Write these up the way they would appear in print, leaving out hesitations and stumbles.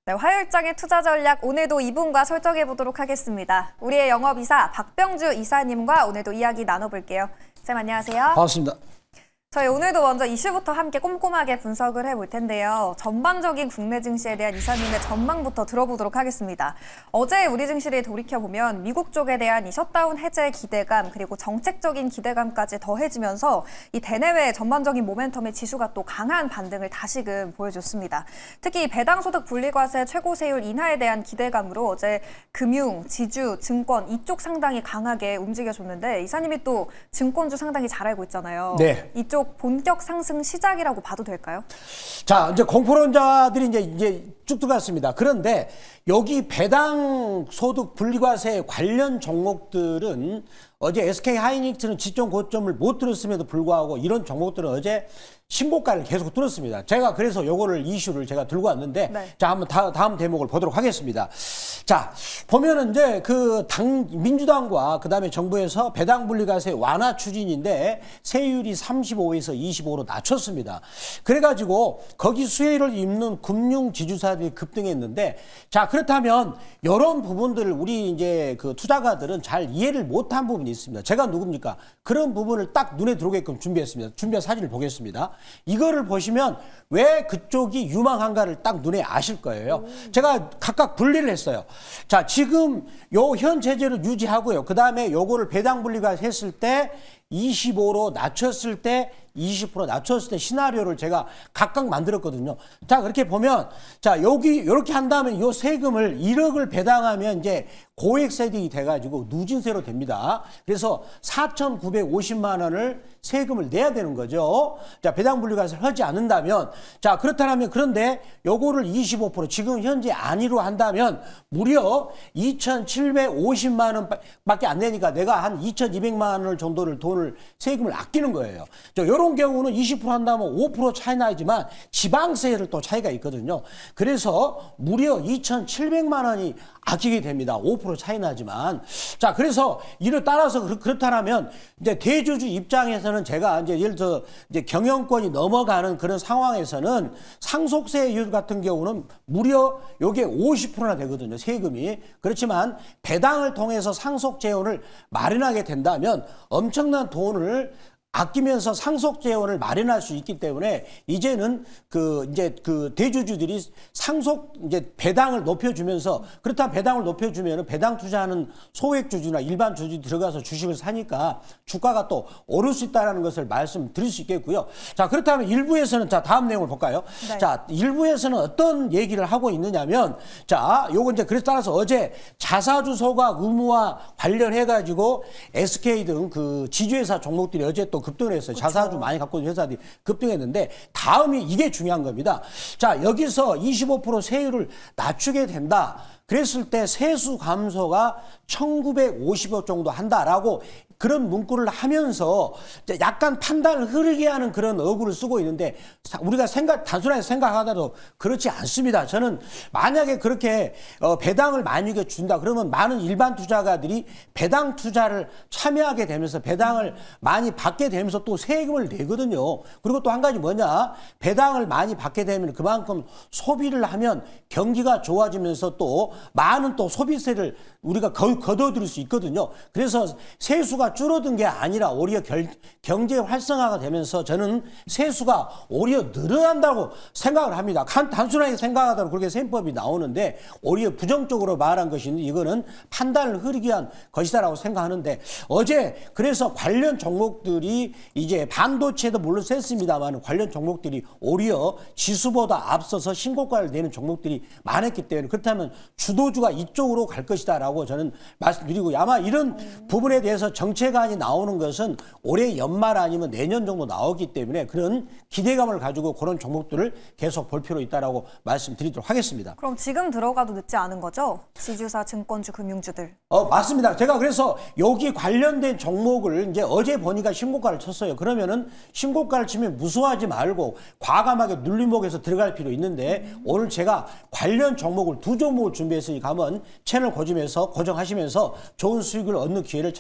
네, 화요일장의 투자 전략 오늘도 이분과 설정해 보도록 하겠습니다. 우리의 영업이사 박병주 이사님과 오늘도 이야기 나눠볼게요. 쌤 안녕하세요. 반갑습니다. 저희 오늘도 먼저 이슈부터 함께 꼼꼼하게 분석을 해볼 텐데요. 전반적인 국내 증시에 대한 이사님의 전망부터 들어보도록 하겠습니다. 어제 우리 증시를 돌이켜보면 미국 쪽에 대한 이 셧다운 해제 기대감 그리고 정책적인 기대감까지 더해지면서 이 대내외 전반적인 모멘텀의 지수가 또 강한 반등을 다시금 보여줬습니다. 특히 배당소득 분리과세 최고세율 인하에 대한 기대감으로 어제 금융, 지주, 증권 이쪽 상당히 강하게 움직여줬는데 이사님이 또 증권주 상당히 잘 알고 있잖아요. 네. 이쪽 본격 상승 시작이라고 봐도 될까요? 자, 이제 공포론자들이 이제 쭉 들어갔습니다. 그런데 여기 배당 소득 분리과세 관련 종목들은 어제 SK 하이닉스는 지점 고점을 못 들었음에도 불구하고 이런 종목들은 어제 신고가를 계속 뚫었습니다. 제가 그래서 요거를 이슈를 제가 들고 왔는데 네. 자, 한번 다음 대목을 보도록 하겠습니다. 자, 보면은 이제 그 민주당과 그다음에 정부에서 배당 분리과세 완화 추진인데 세율이 35에서 25로 낮췄습니다. 그래가지고 거기 수혜를 입는 금융 지주사들이 급등했는데 자, 그렇다면 이런 부분들을 우리 이제 그 투자가들은 잘 이해를 못한 부분이 있습니다. 제가 누굽니까? 그런 부분을 딱 눈에 들어오게끔 준비했습니다. 준비한 사진을 보겠습니다. 이거를 보시면 왜 그쪽이 유망한가를 딱 눈에 아실 거예요. 제가 각각 분리를 했어요. 자, 지금 요 현 체제를 유지하고요. 그 다음에 요거를 배당 분리가 했을 때 25로 낮췄을 때 20% 낮췄을 때 시나리오를 제가 각각 만들었거든요. 자, 그렇게 보면 자, 여기 이렇게 한다면 요 세금을 1억을 배당하면 이제 고액세액이 돼가지고 누진세로 됩니다. 그래서 4,950만 원을 세금을 내야 되는 거죠. 자, 배당 분리과세를 하지 않는다면 자, 그렇다면 그런데 요거를 25% 지금 현재 안위로 한다면 무려 2,750만 원밖에 안 되니까 내가 한 2,200만 원 정도를 돈을 세금을 아끼는 거예요. 이런 경우는 20% 한다면 5% 차이 나지만 지방세를 또 차이가 있거든요. 그래서 무려 2,700만 원이 아끼게 됩니다. 5% 차이 나지만. 자, 그래서 이를 따라서 그렇다면 이제 대주주 입장에서는 제가 이제 예를 들어 이제 경영권이 넘어가는 그런 상황에서는 상속세율 같은 경우는 무려 요게 50%나 되거든요. 세금이. 그렇지만 배당을 통해서 상속 재원을 마련하게 된다면 엄청난 돈을 아끼면서 상속 재원을 마련할 수 있기 때문에 이제는 그 대주주들이 상속 이제 배당을 높여주면서 그렇다면 배당을 높여주면 배당 투자하는 소액 주주나 일반 주주 들어가서 주식을 사니까 주가가 또 오를 수 있다는 것을 말씀드릴 수 있겠고요. 자, 그렇다면 일부에서는 자, 다음 내용을 볼까요? 네. 자, 일부에서는 어떤 얘기를 하고 있느냐면 자, 요거 이제 그래서 따라서 어제 자사주 소각 의무와 관련해 가지고 SK 등 그 지주회사 종목들이 어제 또 급등을 했어요. 그렇죠. 자사주 많이 갖고 있는 회사들이 급등했는데 다음이 이게 중요한 겁니다. 자, 여기서 25% 세율을 낮추게 된다. 그랬을 때 세수 감소가 1,950억 정도 한다라고 그런 문구를 하면서 약간 판단을 흐르게 하는 그런 어구를 쓰고 있는데 우리가 단순하게 생각하더라도 그렇지 않습니다. 저는 만약에 그렇게 배당을 만약에 준다 그러면 많은 일반 투자가들이 배당 투자를 참여하게 되면서 배당을 많이 받게 되면서 또 세금을 내거든요. 그리고 또 한 가지 뭐냐, 배당을 많이 받게 되면 그만큼 소비를 하면 경기가 좋아지면서 또 많은 또 소비세를 우리가 걷어들일 수 있거든요. 그래서 세수가 줄어든 게 아니라 오히려 경제 활성화가 되면서 저는 세수가 오히려 늘어난다고 생각을 합니다. 단순하게 생각하다가 그렇게 셈법이 나오는데 오히려 부정적으로 말한 것이 이거는 판단을 흐리게 한 것이다라고 생각하는데 어제 그래서 관련 종목들이 이제 반도체도 물론 셌습니다만 관련 종목들이 오히려 지수보다 앞서서 신고가를 내는 종목들이 많았기 때문에 그렇다면 주도주가 이쪽으로 갈 것이다라고 저는 말씀드리고 아마 이런 부분에 대해서 정책안이 나오는 것은 올해 연말 아니면 내년 정도 나오기 때문에 그런 기대감을 가지고 그런 종목들을 계속 볼 필요 있다라고 말씀드리도록 하겠습니다. 그럼 지금 들어가도 늦지 않은 거죠? 지주사, 증권주, 금융주들. 맞습니다. 제가 그래서 여기 관련된 종목을 이제 어제 보니까 신고가를 쳤어요. 그러면은 신고가를 치면 무서워하지 말고 과감하게 눌림목에서 들어갈 필요 있는데 오늘 제가 관련 종목을 두 종목을 준비했으니 가면 채널 고정하시면서 좋은 수익을 얻는 기회를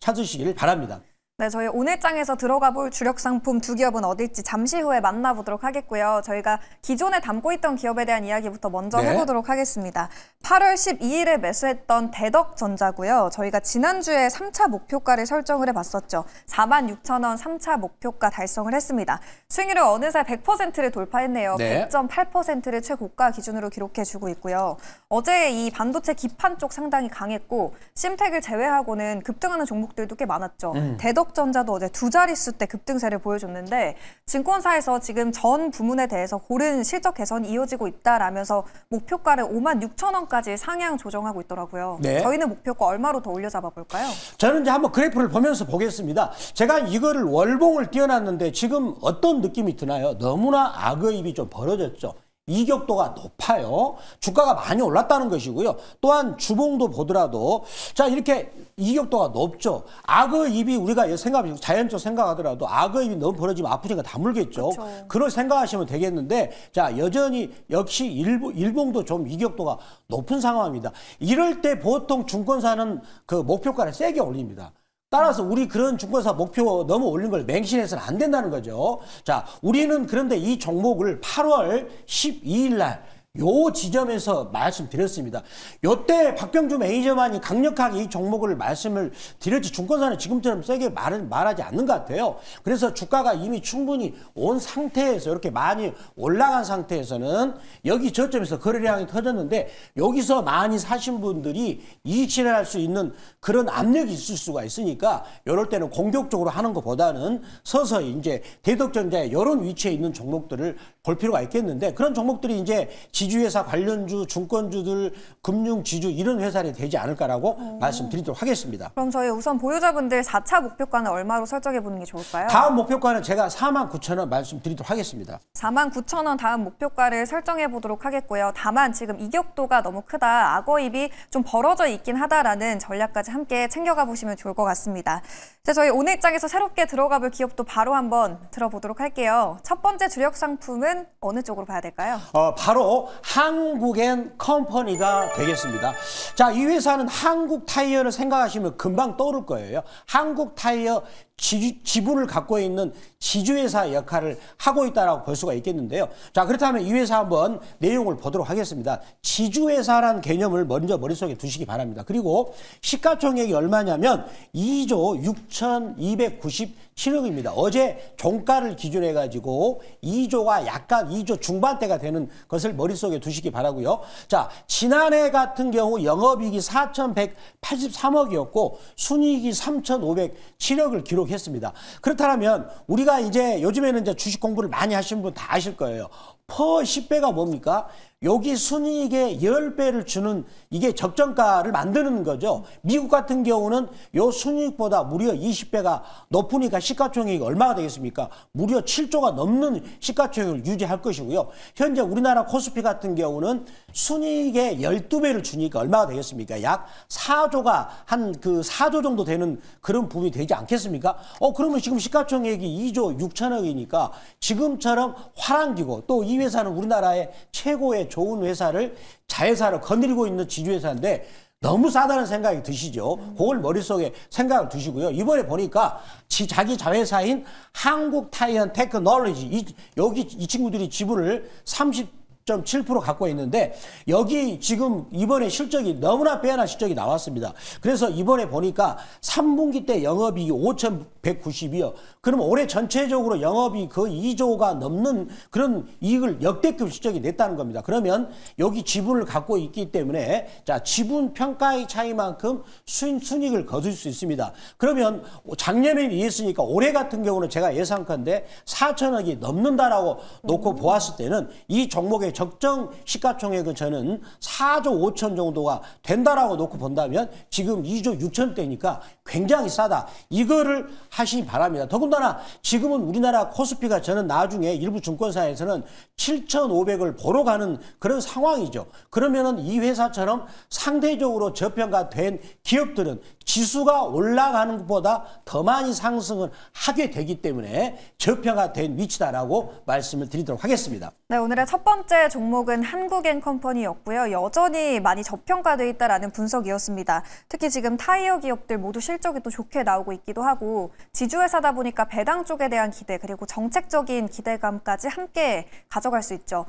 찾으시기를 바랍니다. 네, 저희 오늘 장에서 들어가 볼 주력 상품 두 기업은 어딜지 잠시 후에 만나보도록 하겠고요. 저희가 기존에 담고 있던 기업에 대한 이야기부터 먼저 네. 해보도록 하겠습니다. 8월 12일에 매수했던 대덕전자고요. 저희가 지난주에 3차 목표가를 설정을 해봤었죠. 46,000원 3차 목표가 달성을 했습니다. 수익률은 어느새 100%를 돌파했네요. 네. 100.8%를 최고가 기준으로 기록해주고 있고요. 어제 이 반도체 기판 쪽 상당히 강했고 심텍을 제외하고는 급등하는 종목들도 꽤 많았죠. 대덕전자도 어제 두 자릿수 때 급등세를 보여줬는데 증권사에서 지금 전 부문에 대해서 고른 실적 개선이 이어지고 있다라면서 목표가를 56,000원까지 상향 조정하고 있더라고요. 네. 저희는 목표가 얼마로 더 올려잡아 볼까요? 저는 이제 한번 그래프를 보면서 보겠습니다. 제가 이거를 월봉을 띄워놨는데 지금 어떤 느낌이 드나요? 너무나 악의입이 좀 벌어졌죠. 이격도가 높아요. 주가가 많이 올랐다는 것이고요. 또한 주봉도 보더라도 자 이렇게 이격도가 높죠. 악의 입이 우리가 자연적으로 생각하더라도 악의 입이 너무 벌어지면 아프니까 다물겠죠. 그렇죠. 그걸 생각하시면 되겠는데 자 여전히 역시 일봉도 좀 이격도가 높은 상황입니다. 이럴 때 보통 증권사는 그 목표가를 세게 올립니다. 따라서 우리 그런 증권사 목표 너무 올린 걸 맹신해서는 안 된다는 거죠. 자, 우리는 그런데 이 종목을 8월 12일 날 요 지점에서 말씀드렸습니다. 요때 박병주 매니저만이 강력하게 이 종목을 말씀을 드렸지 증권사는 지금처럼 세게 말하지 않는 것 같아요. 그래서 주가가 이미 충분히 온 상태에서 이렇게 많이 올라간 상태에서는 여기 저점에서 거래량이 터졌는데 여기서 많이 사신 분들이 이익 실현할 수 있는 그런 압력이 있을 수가 있으니까 이럴 때는 공격적으로 하는 것보다는 서서히 이제 대덕전자의 이런 위치에 있는 종목들을 볼 필요가 있겠는데 그런 종목들이 이제 지주회사 관련주, 증권주들, 금융지주 이런 회사들이 되지 않을까라고 말씀드리도록 하겠습니다. 그럼 저희 우선 보유자분들 4차 목표가는 얼마로 설정해 보는 게 좋을까요? 다음 목표가는 제가 49,000원 말씀드리도록 하겠습니다. 49,000원 다음 목표가를 설정해 보도록 하겠고요. 다만 지금 이격도가 너무 크다, 악어입이 좀 벌어져 있긴 하다라는 전략까지 함께 챙겨가 보시면 좋을 것 같습니다. 자, 저희 오늘 장에서 새롭게 들어가 볼 기업도 바로 한번 들어보도록 할게요. 첫 번째 주력 상품은 어느 쪽으로 봐야 될까요? 바로 한국앤컴퍼니가 되겠습니다. 자, 이 회사는 한국 타이어를 생각하시면 금방 떠오를 거예요. 한국 타이어 지분을 갖고 있는 지주회사 역할을 하고 있다고 볼 수가 있겠는데요. 자, 그렇다면 이 회사 한번 내용을 보도록 하겠습니다. 지주회사라는 개념을 먼저 머릿속에 두시기 바랍니다. 그리고 시가총액이 얼마냐면 2조 6,297억입니다. 어제 종가를 기준해 가지고 2조가 약간 2조 중반대가 되는 것을 머릿속에 두시기 바라고요. 자, 지난해 같은 경우 영업이익이 4,183억이었고 순이익이 3,507억을 기록했습니다. 그렇다면 우리가 이제 요즘에는 이제 주식 공부를 많이 하신 분 다 아실 거예요. 퍼 10배가 뭡니까? 여기 순이익의 10배를 주는 이게 적정가를 만드는 거죠. 미국 같은 경우는 요 순이익보다 무려 20배가 높으니까 시가총액이 얼마가 되겠습니까? 무려 7조가 넘는 시가총액을 유지할 것이고요. 현재 우리나라 코스피 같은 경우는 순이익의 12배를 주니까 얼마가 되겠습니까? 약 4조가 한 그 4조 정도 되는 그런 부분이 되지 않겠습니까? 그러면 지금 시가총액이 2조 6천억이니까 지금처럼 화랑기고 또 이 회사는 우리나라의 최고의 좋은 회사를 자회사로 거느리고 있는 지주회사인데 너무 싸다는 생각이 드시죠. 그걸 머릿속에 생각을 두시고요. 이번에 보니까 자기 자회사인 한국타이언 테크놀로지 여기 이 친구들이 지분을 30.7% 갖고 있는데 여기 지금 이번에 실적이 너무나 빼어난 실적이 나왔습니다. 그래서 이번에 보니까 3분기 때 영업이익이 5,192억. 그러면 올해 전체적으로 영업이 거의 2조가 넘는 그런 이익을 역대급 실적이 냈다는 겁니다. 그러면 여기 지분을 갖고 있기 때문에 자 지분 평가의 차이만큼 순이익을 거둘 수 있습니다. 그러면 작년에 이했으니까 올해 같은 경우는 제가 예상컨대 4천억이 넘는다라고 놓고 보았을 때는 이 종목의 적정 시가총액은 저는 4조 5천 정도가 된다라고 놓고 본다면 지금 2조 6천대니까 굉장히 싸다. 이거를 하시기 바랍니다. 더군다나 지금은 우리나라 코스피가 저는 나중에 일부 증권사에서는 7,500을 보러 가는 그런 상황이죠. 그러면은 이 회사처럼 상대적으로 저평가된 기업들은 지수가 올라가는 것보다 더 많이 상승을 하게 되기 때문에 저평가된 위치다라고 말씀을 드리도록 하겠습니다. 네, 오늘의 첫 번째 종목은 한국앤컴퍼니였고요. 여전히 많이 저평가되어 있다라는 분석이었습니다. 특히 지금 타이어 기업들 모두 실적이 또 좋게 나오고 있기도 하고 지주회사다 보니까 배당 쪽에 대한 기대 그리고 정책적인 기대감까지 함께 가져갈 수 있죠.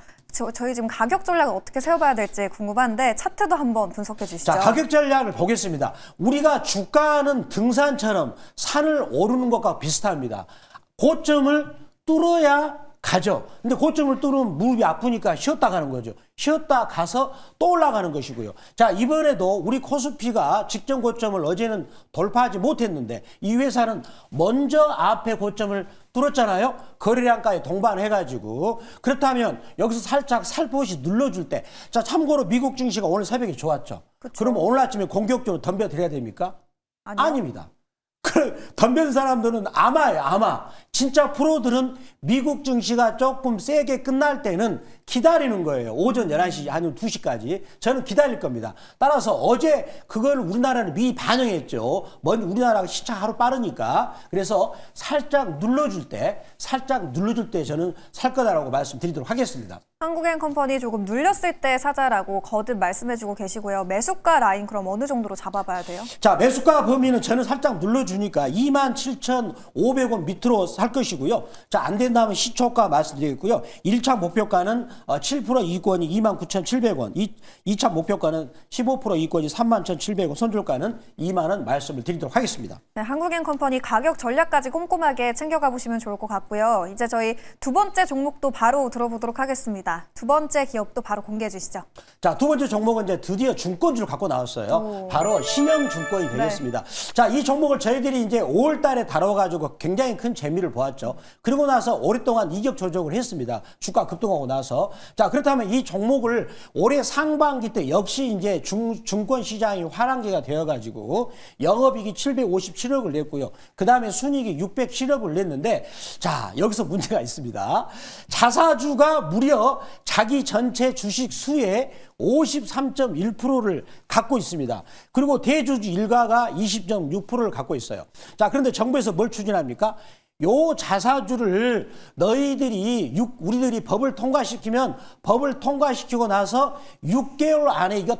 저희 지금 가격 전략을 어떻게 세워봐야 될지 궁금한데 차트도 한번 분석해 주시죠. 자, 가격 전략을 보겠습니다. 우리가 주가는 등산처럼 산을 오르는 것과 비슷합니다. 고점을 뚫어야 가죠. 근데 고점을 뚫으면 무릎이 아프니까 쉬었다 가는 거죠. 쉬었다 가서 또 올라가는 것이고요. 자, 이번에도 우리 코스피가 직전 고점을 어제는 돌파하지 못했는데 이 회사는 먼저 앞에 고점을 뚫었잖아요. 거래량까지 동반해가지고. 그렇다면 여기서 살짝 살포시 눌러줄 때. 자, 참고로 미국 증시가 오늘 새벽에 좋았죠. 그럼 오늘 아침에 공격적으로 덤벼드려야 됩니까? 아니요. 아닙니다. 덤벼든 사람들은 아마예요, 아마. 진짜 프로들은 미국 증시가 조금 세게 끝날 때는 기다리는 거예요. 오전 11시 아니면 2시까지. 저는 기다릴 겁니다. 따라서 어제 그걸 우리나라는 미리 반영했죠. 먼저 우리나라가 시차 하루 빠르니까. 그래서 살짝 눌러줄 때 저는 살 거다라고 말씀드리도록 하겠습니다. 한국엔컴퍼니 조금 눌렸을 때 사자라고 거듭 말씀해주고 계시고요. 매수가 라인 그럼 어느 정도로 잡아봐야 돼요? 자, 매수가 범위는 저는 살짝 눌러주니까 27,500원 밑으로 살 것이고요. 자, 안 된다면 시초가 말씀드리겠고요. 1차 목표가는 7% 이익권이 29,700원, 2차 목표가는 15% 이익권이 31,700원, 손절가는 2만 원 말씀을 드리도록 하겠습니다. 네, 한국엔컴퍼니 가격 전략까지 꼼꼼하게 챙겨가 보시면 좋을 것 같고요. 이제 저희 두 번째 종목도 바로 들어보도록 하겠습니다. 두 번째 기업도 바로 공개해 주시죠. 자, 두 번째 종목은 이제 드디어 증권주를 갖고 나왔어요. 바로 신영증권이 되겠습니다. 네. 자, 이 종목을 저희들이 이제 5월 달에 다뤄가지고 굉장히 큰 재미를 보았죠. 그리고 나서 오랫동안 이격 조정을 했습니다. 주가 급등하고 나서. 자, 그렇다면 이 종목을 올해 상반기 때 역시 이제 증권 시장이 환한기가 되어가지고 영업이익이 757억을 냈고요. 그 다음에 순이익이 607억을 냈는데, 자, 여기서 문제가 있습니다. 자사주가 무려 자기 전체 주식 수의 53.1%를 갖고 있습니다. 그리고 대주주 일가가 20.6%를 갖고 있어요. 자, 그런데 정부에서 뭘 추진합니까? 요 자사주를 우리들이 법을 통과시키면 법을 통과시키고 나서 6개월 안에 이거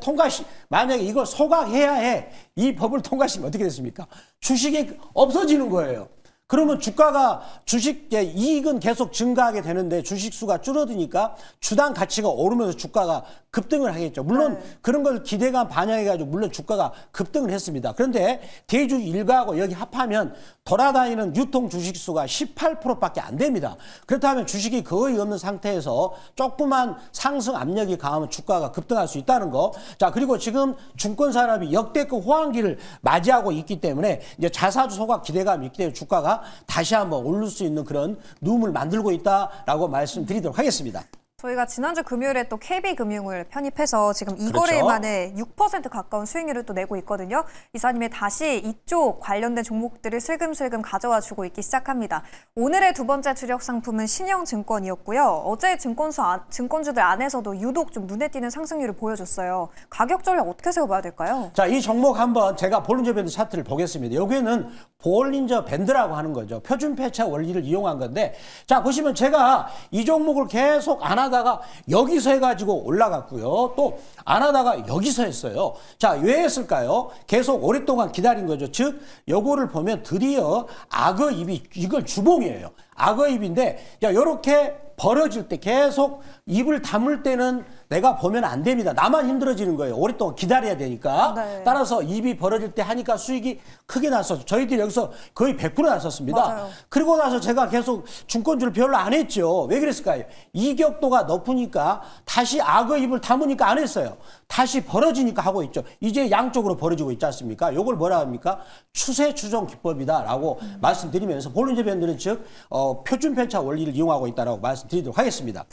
만약에 이걸 소각해야 해. 이 법을 통과시키면 어떻게 됐습니까? 주식이 없어지는 거예요. 그러면 주식 이익은 계속 증가하게 되는데 주식 수가 줄어드니까 주당 가치가 오르면서 주가가 급등을 하겠죠. 물론 그런 걸 기대감 반영해가지고 물론 주가가 급등을 했습니다. 그런데 대주 일가하고 여기 합하면 돌아다니는 유통 주식 수가 18%밖에 안 됩니다. 그렇다면 주식이 거의 없는 상태에서 조그만 상승 압력이 강하면 주가가 급등할 수 있다는 거. 자, 그리고 지금 증권 산업이 역대급 호황기를 맞이하고 있기 때문에 이제 자사주 소각 기대감이 있기 때문에 주가가 다시 한번 오를 수 있는 그런 룸을 만들고 있다라고 말씀드리도록 하겠습니다. 저희가 지난주 금요일에 또 KB금융을 편입해서 지금 2거래일 만에 6% 가까운 수익률을 또 내고 있거든요. 이사님이 다시 이쪽 관련된 종목들을 슬금슬금 가져와 주고 있기 시작합니다. 오늘의 두 번째 주력 상품은 신영증권이었고요. 어제 증권주들 안에서도 유독 좀 눈에 띄는 상승률을 보여줬어요. 가격 전략 어떻게 세워봐야 될까요? 자, 이 종목 한번 제가 볼린저 밴드 차트를 보겠습니다. 여기는 볼린저 밴드라고 하는 거죠. 표준 패차 원리를 이용한 건데, 자, 보시면 제가 이 종목을 계속 안 하다가 여기서 해가지고 올라갔고요. 또 안 하다가 여기서 했어요. 자, 왜 했을까요? 계속 오랫동안 기다린 거죠. 즉, 요거를 보면 드디어 악어입이, 이걸 주봉이에요. 악어입인데, 자, 요렇게 벌어질 때 계속 입을 다물 때는 내가 보면 안 됩니다. 나만 힘들어지는 거예요. 오랫동안 기다려야 되니까. 네. 따라서 입이 벌어질 때 하니까 수익이 크게 났었죠. 저희들이 여기서 거의 100% 났었습니다. 맞아요. 그리고 나서 제가 계속 증권주를 별로 안 했죠. 왜 그랬을까요? 이격도가 높으니까 다시 악어 입을 다무니까 안 했어요. 다시 벌어지니까 하고 있죠. 이제 양쪽으로 벌어지고 있지 않습니까? 요걸 뭐라 합니까? 추세 추종 기법이다라고 말씀드리면서 볼린저 밴드는 즉 표준 편차 원리를 이용하고 있다라고 말씀드리도록 하겠습니다.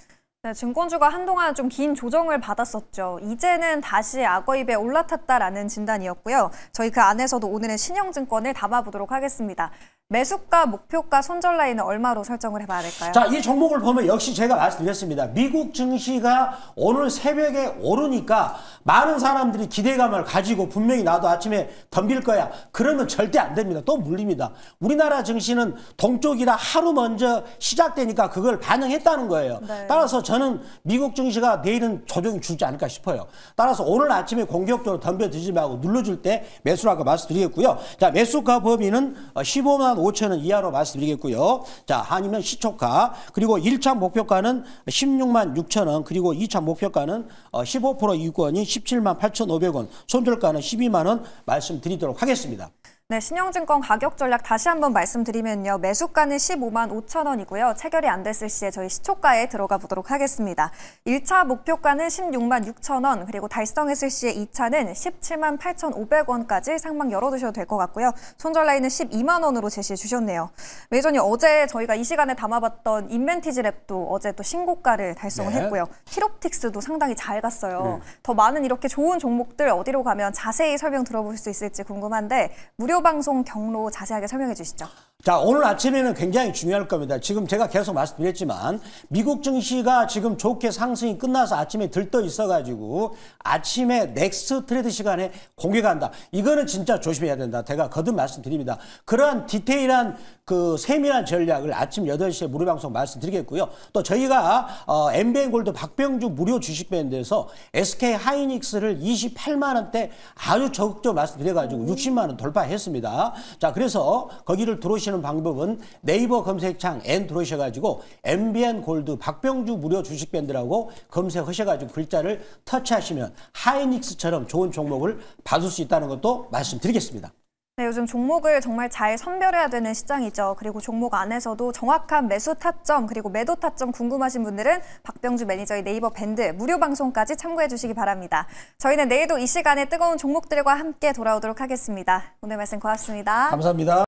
네, 증권주가 한동안 좀 긴 조정을 받았었죠. 이제는 다시 악어입에 올라탔다라는 진단이었고요. 저희 그 안에서도 오늘은 신영증권을 담아보도록 하겠습니다. 매수가, 목표가, 손절 라인은 얼마로 설정을 해봐야 될까요? 자, 이 종목을 보면 역시 제가 말씀드렸습니다. 미국 증시가 오늘 새벽에 오르니까 많은 사람들이 기대감을 가지고 분명히 나도 아침에 덤빌 거야. 그러면 절대 안 됩니다. 또 물립니다. 우리나라 증시는 동쪽이라 하루 먼저 시작되니까 그걸 반영했다는 거예요. 네. 따라서 저는 미국 증시가 내일은 조정이 줄지 않을까 싶어요. 따라서 오늘 아침에 공격적으로 덤벼들지 말고 눌러줄 때 매수라고 말씀드리겠고요. 자, 매수가 범위는 15만 10만 5천 원 이하로 말씀드리겠고요. 자, 아니면 시초가 그리고 1차 목표가는 16만 6천 원 그리고 2차 목표가는 15% 이익권이 17만 8,500원 손절가는 12만 원 말씀드리도록 하겠습니다. 네, 신영증권 가격 전략 다시 한번 말씀드리면요. 매수가는 15만 5천 원이고요. 체결이 안 됐을 시에 저희 시초가에 들어가 보도록 하겠습니다. 1차 목표가는 16만 6천 원, 그리고 달성했을 시에 2차는 17만 8,500원까지 상방 열어두셔도 될 것 같고요. 손절 라인은 12만 원으로 제시해 주셨네요. 매저님, 어제 저희가 이 시간에 담아봤던 인벤티지랩도 어제 또 신고가를 달성을 네. 했고요. 키롭틱스도 상당히 잘 갔어요. 더 많은 이렇게 좋은 종목들 어디로 가면 자세히 설명 들어볼 수 있을지 궁금한데 무료 방송 경로 자세하게 설명해 주시죠. 자, 오늘 아침에는 굉장히 중요할 겁니다. 지금 제가 계속 말씀드렸지만 미국 증시가 지금 좋게 상승이 끝나서 아침에 들떠 있어가지고 아침에 넥스트 트레이드 시간에 공개간다. 이거는 진짜 조심해야 된다. 제가 거듭 말씀드립니다. 그러한 디테일한 그 세밀한 전략을 아침 8시에 무료 방송 말씀드리겠고요. 또 저희가 MBN 골드 박병주 무료 주식밴드에서 SK 하이닉스를 28만 원대 아주 적극적으로 말씀드려가지고 60만 원 돌파했습니다. 자, 그래서 거기를 들어오시는 방법은 네이버 검색창 N 들어오셔가지고 MBN 골드 박병주 무료 주식밴드라고 검색하셔가지고 글자를 터치하시면 하이닉스처럼 좋은 종목을 받을 수 있다는 것도 말씀드리겠습니다. 네, 요즘 종목을 정말 잘 선별해야 되는 시장이죠. 그리고 종목 안에서도 정확한 매수 타점 그리고 매도 타점 궁금하신 분들은 박병주 매니저의 네이버 밴드 무료 방송까지 참고해 주시기 바랍니다. 저희는 내일도 이 시간에 뜨거운 종목들과 함께 돌아오도록 하겠습니다. 오늘 말씀 고맙습니다. 감사합니다.